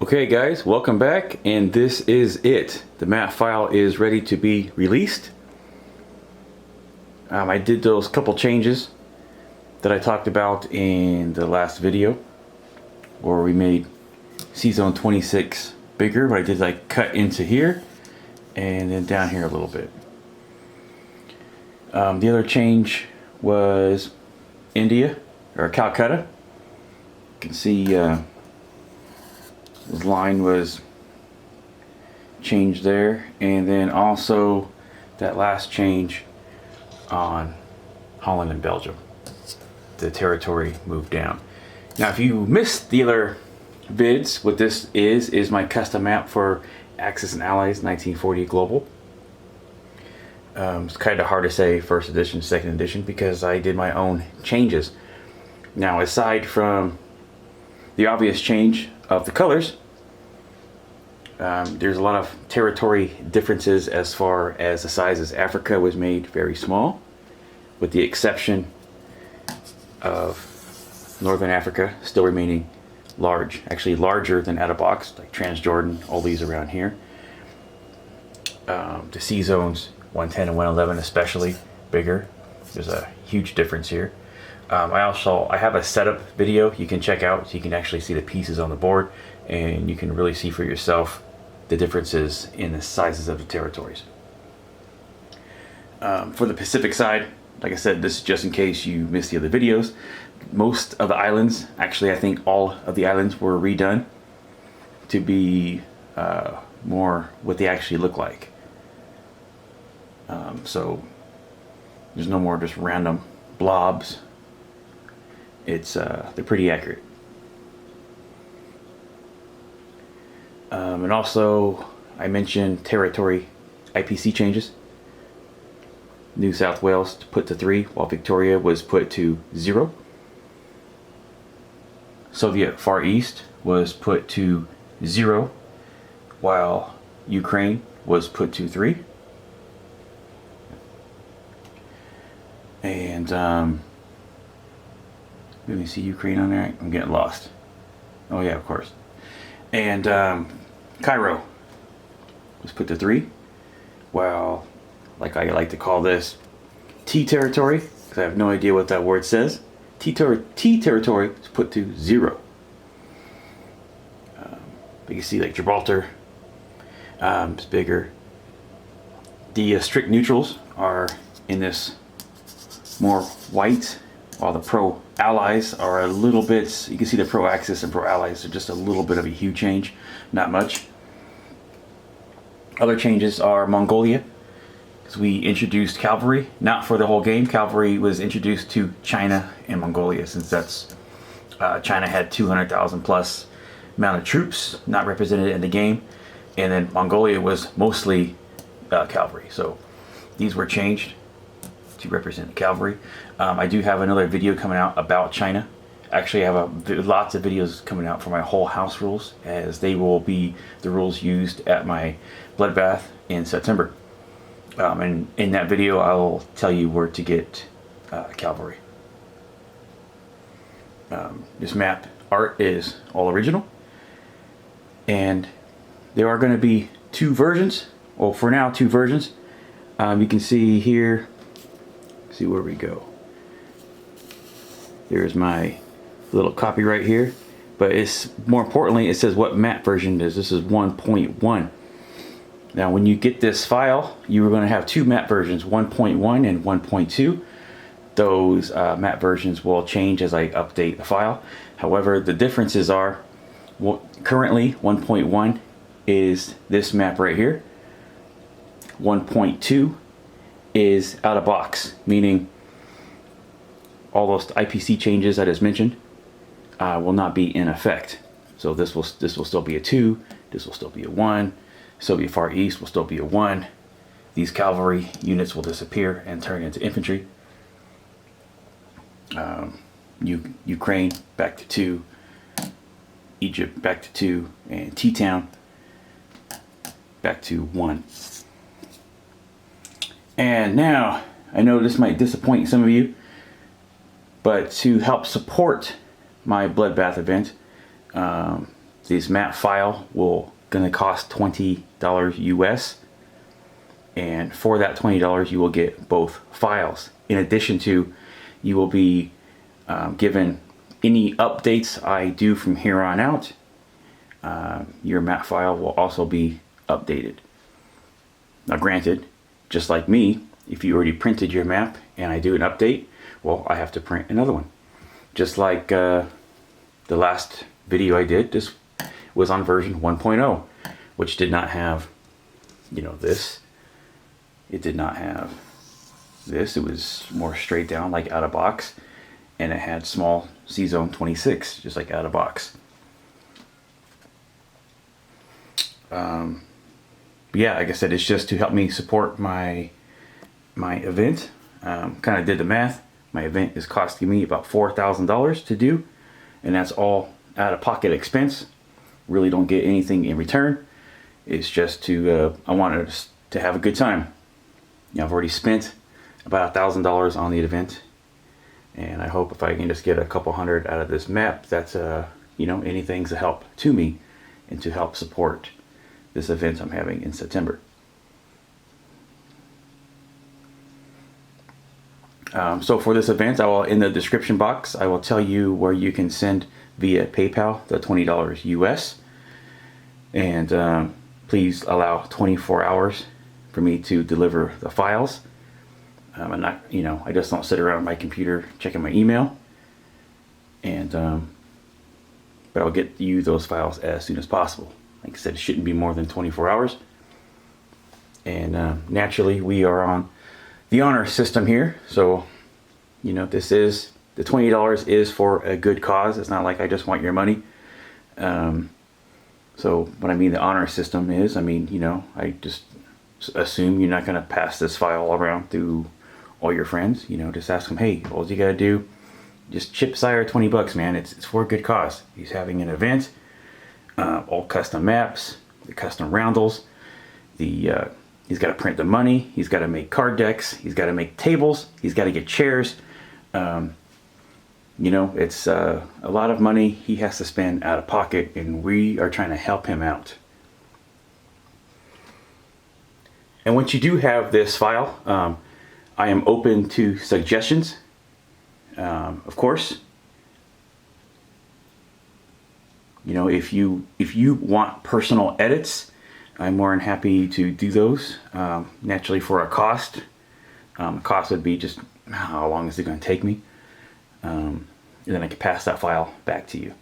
Okay guys, welcome back, and this is it. The map file is ready to be released. I did those couple changes that I talked about in the last video where we made C-Zone 26 bigger, but I did like cut into here and then down here a little bit. The other change was India, or Calcutta. You can see this line was changed there, and then also that last change on Holland and Belgium. The territory moved down. Now if you missed the other vids, what this is my custom map for Axis and Allies 1940 Global. It's kind of hard to say first edition, second edition, because I did my own changes. Now aside from the obvious change of the colors, there's a lot of territory differences as far as the sizes. Africa was made very small, with the exception of Northern Africa still remaining large, actually larger than out of box, like Transjordan, all these around here. The C zones 110 and 111 especially bigger. There's a huge difference here. I have a setup video you can check out so you can actually see the pieces on the board, and you can really see for yourself the differences in the sizes of the territories. For the Pacific side, like I said, this is just in case you missed the other videos. Most of the islands, actually I think all of the islands, were redone to be more what they actually look like. So there's no more just random blobs. It's they're pretty accurate. And also I mentioned territory IPC changes. New South Wales put to 3, while Victoria was put to 0. Soviet Far East was put to 0, while Ukraine was put to 3. And let me see Ukraine on there. I'm getting lost. Oh yeah, of course. And Cairo was put to 3, while, like I like to call this, T territory, because I have no idea what that word says. T territory is put to 0. But you see, like Gibraltar is bigger. The strict neutrals are in this more white, while the pro allies are a little bit, you can see the pro axis and pro allies are just a little bit of a hue change, not much. Other changes are Mongolia, because we introduced cavalry, not for the whole game. Cavalry was introduced to China and Mongolia, since that's China had 200,000 plus amount of troops not represented in the game, and then Mongolia was mostly cavalry. So these were changed to represent the cavalry. I do have another video coming out about China. Actually, I have lots of videos coming out for my whole house rules, as they will be the rules used at my Bloodbath in September. And in that video, I will tell you where to get cavalry. This map art is all original, and there are going to be 2 versions. Well, for now, 2 versions. You can see here. See where we go. There's my little copy right here, but it's more importantly, it says what map version it is. This is 1.1. Now when you get this file, you are going to have 2 map versions, 1.1 and 1.2. Those map versions will change as I update the file. However, the differences are, currently 1.1 is this map right here. 1.2 is out of box, meaning all those IPC changes I just mentioned will not be in effect. So this will still be a 2, this will still be a 1, Soviet Far East will still be a 1. These cavalry units will disappear and turn into infantry. Ukraine back to 2, Egypt back to 2, and T-Town back to 1. And now, I know this might disappoint some of you, but to help support my Bloodbath event, this map file will gonna cost $20 US, and for that $20 you will get both files. In addition to, you will be given any updates I do from here on out. Your map file will also be updated. Now granted, just like me, if you already printed your map and I do an update, well, I have to print another one. Just like the last video I did, this was on version 1.0, which did not have, you know, this. It did not have this. It was more straight down, like out of box, and it had small C-Zone 26, just like out of box. Yeah, like I said, it's just to help me support my event. Kind of did the math. My event is costing me about $4,000 to do, and that's all out-of-pocket expense. Really don't get anything in return. It's just to I wanted to have a good time. You know, I've already spent about $1,000 on the event, and I hope if I can just get a couple hundred out of this map, that's you know, anything's a help to me and to help support this event I'm having in September. So for this event, I will, in the description box, I will tell you where you can send via PayPal the $20 US, and please allow 24 hours for me to deliver the files. I'm not, you know, I just don't sit around my computer checking my email, and but I'll get you those files as soon as possible. Like I said, it shouldn't be more than 24 hours. And naturally, we are on the honor system here, so you know, this is, the $20 is for a good cause. It's not like I just want your money. So what I mean the honor system is, I mean, you know, I just assume you're not going to pass this file around through all your friends. You know, just ask them, hey, all you got to do, just chip Sire 20 bucks, man. It's for a good cause. He's having an event, all custom maps, the custom roundels, he's got to print the money, he's got to make card decks, he's got to make tables, he's got to get chairs. You know, it's a lot of money he has to spend out of pocket, and we are trying to help him out. And once you do have this file, I am open to suggestions, of course. You know, if you want personal edits, I'm more than happy to do those. Naturally, for a cost. Cost would be just how long is it going to take me, and then I can pass that file back to you.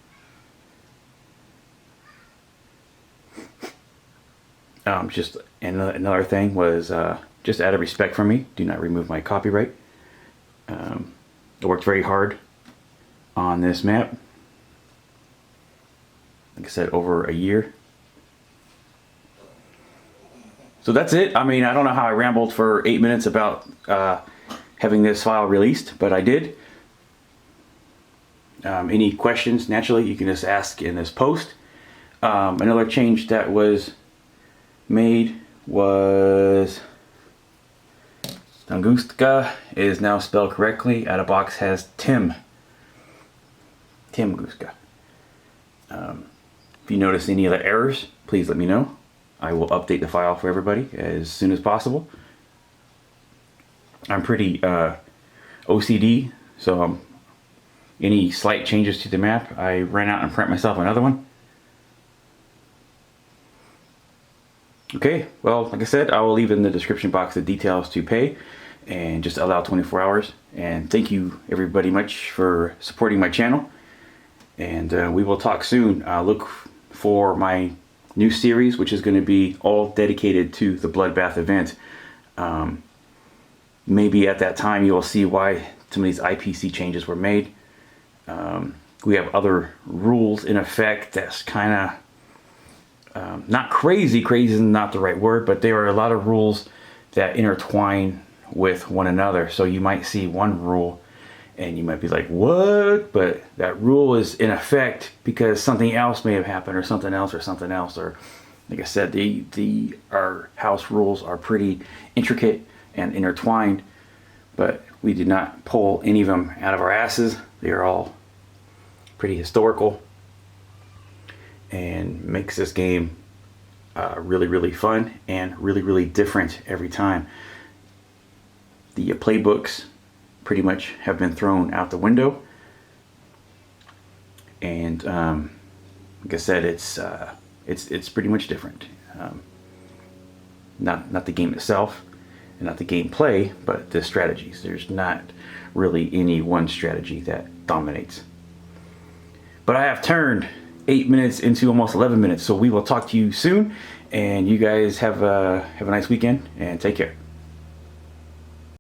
Just another thing was, just out of respect for me, do not remove my copyright. I worked very hard on this map. Like I said, over a year. So that's it. I mean, I don't know how I rambled for 8 minutes about having this file released, but I did. Any questions, naturally, you can just ask in this post. Another change that was made was Tunguska is now spelled correctly. Out of box has Tim Guska. If you notice any other errors, please let me know. I will update the file for everybody as soon as possible. I'm pretty OCD, so any slight changes to the map, I ran out and print myself another one. Okay, well, like I said, I will leave in the description box the details to pay, and just allow 24 hours. And thank you everybody much for supporting my channel, and we will talk soon. Look for my new series, which is going to be all dedicated to the Bloodbath event. Maybe at that time you'll see why some of these IPC changes were made. We have other rules in effect that's kind of not crazy is not the right word, but there are a lot of rules that intertwine with one another. So you might see one rule and you might be like, what? But that rule is in effect because something else may have happened, or something else, or like I said, our house rules are pretty intricate and intertwined, but we did not pull any of them out of our asses. They are all pretty historical, and makes this game really fun and really different every time. The playbooks pretty much have been thrown out the window, and like I said, it's pretty much different. Not the game itself and not the gameplay, but the strategies. There's not really any one strategy that dominates. But I have turned 8 minutes into almost 11 minutes, so we will talk to you soon, and you guys have a nice weekend and take care.